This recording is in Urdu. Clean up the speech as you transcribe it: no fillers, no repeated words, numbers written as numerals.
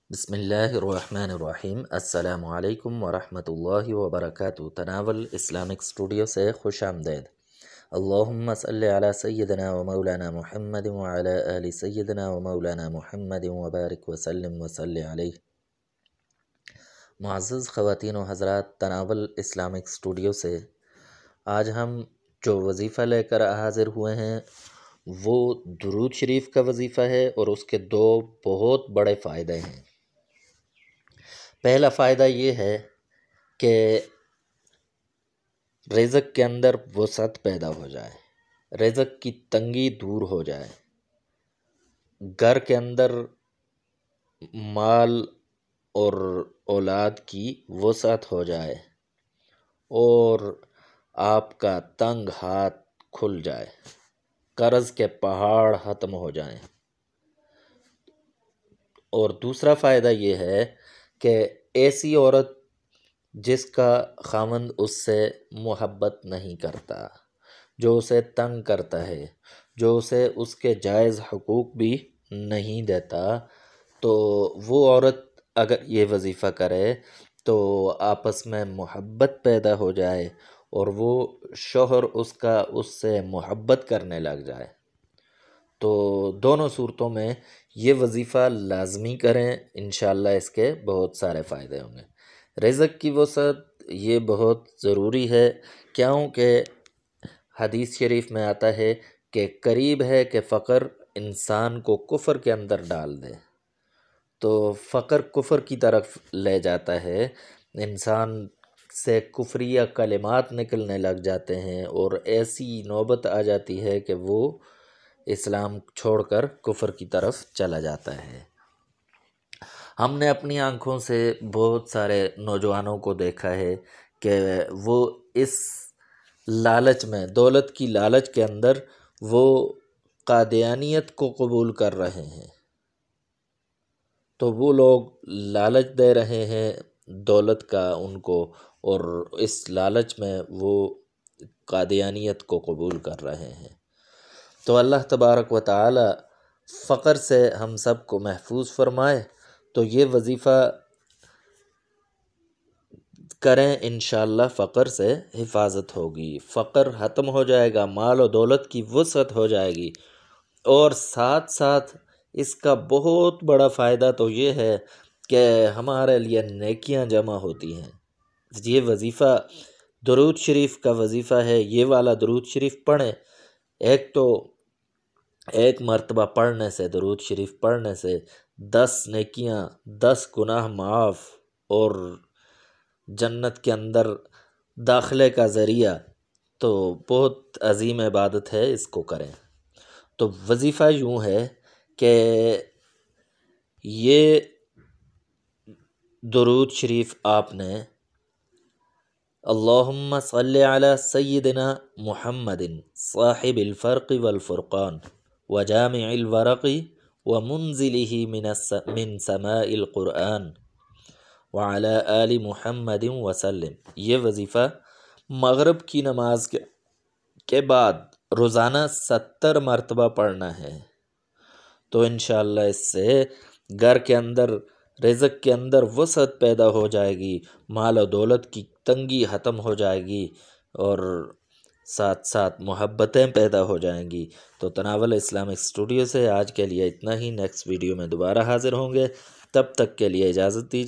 بسم اللہ الرحمن الرحیم۔ السلام علیکم ورحمۃ اللہ وبرکاتہ۔ تناول اسلامک اسٹوڈیو سے خوش آمدید۔ اللہم صلی علی سیدنا و مولانا محمد وعلی آل سیدنا و مولانا محمد وبارک وسلم وصلی علیہ۔ معزز خواتین و حضرات، تناول اسلامک اسٹوڈیو سے آج ہم جو وظیفہ لے کر حاضر ہوئے ہیں وہ درود شریف کا وظیفہ ہے، اور اس کے دو بہت بڑے فائدے ہیں۔ پہلا فائدہ یہ ہے کہ رزق کے اندر وسعت پیدا ہو جائے، رزق کی تنگی دور ہو جائے، گھر کے اندر مال اور اولاد کی وسعت ہو جائے، اور آپ کا تنگ ہاتھ کھل جائے، قرض کے پہاڑ ختم ہو جائیں۔ اور دوسرا فائدہ یہ ہے کہ ایسی عورت جس کا خاوند اس سے محبت نہیں کرتا، جو اسے تنگ کرتا ہے، جو اسے اس کے جائز حقوق بھی نہیں دیتا، تو وہ عورت اگر یہ وظیفہ کرے تو آپس میں محبت پیدا ہو جائے، اور وہ شوہر اس سے محبت کرنے لگ جائے۔ تو دونوں صورتوں میں یہ وظیفہ لازمی کریں، انشاءاللہ اس کے بہت سارے فائدے ہوں گے۔ رزق کی وسعت یہ بہت ضروری ہے، کیونکہ حدیث شریف میں آتا ہے کہ قریب ہے کہ فقر انسان کو کفر کے اندر ڈال دے۔ تو فقر کفر کی طرف لے جاتا ہے، انسان سے کفریہ کلمات نکلنے لگ جاتے ہیں، اور ایسی نوبت آ جاتی ہے کہ وہ اسلام چھوڑ کر کفر کی طرف چلا جاتا ہے۔ ہم نے اپنی آنکھوں سے بہت سارے نوجوانوں کو دیکھا ہے کہ وہ اس لالچ میں، دولت کی لالچ کے اندر وہ قادیانیت کو قبول کر رہے ہیں۔ تو وہ لوگ لالچ دے رہے ہیں دولت کا ان کو، اور اس لالچ میں وہ قادیانیت کو قبول کر رہے ہیں۔ تو اللہ تبارک و تعالی فقر سے ہم سب کو محفوظ فرمائے۔ تو یہ وظیفہ کریں، انشاءاللہ فقر سے حفاظت ہوگی، فقر ختم ہو جائے گا، مال و دولت کی وسعت ہو جائے گی، اور ساتھ ساتھ اس کا بہت بڑا فائدہ تو یہ ہے کہ ہمارے لیے نیکیاں جمع ہوتی ہیں۔ یہ وظیفہ درود شریف کا وظیفہ ہے، یہ والا درود شریف پڑھیں۔ ایک تو ایک مرتبہ پڑھنے سے، درود شریف پڑھنے سے 10 نیکیاں، 10 گناہ معاف، اور جنت کے اندر داخلے کا ذریعہ، تو بہت عظیم عبادت ہے، اس کو کریں۔ تو وظیفہ یوں ہے کہ یہ درود شریف آپ نے اللہم صلی علی سیدنا محمد صاحب الفرق والفرقان وجامع الورق ومنزلہ من سماء القرآن وعلی آل محمد وسلم، یہ وظیفہ مغرب کی نماز کے بعد روزانہ 70 مرتبہ پڑھنا ہے۔ تو انشاءاللہ اس سے گھر کے اندر، رزق کے اندر وسعت پیدا ہو جائے گی، مال و دولت کی تنگی ختم ہو جائے گی، اور ساتھ ساتھ محبتیں پیدا ہو جائیں گی۔ تو تناول اسلامک اسٹوڈیو سے آج کے لیے اتنا ہی، نیکسٹ ویڈیو میں دوبارہ حاضر ہوں گے، تب تک کے لیے اجازت دیجیے۔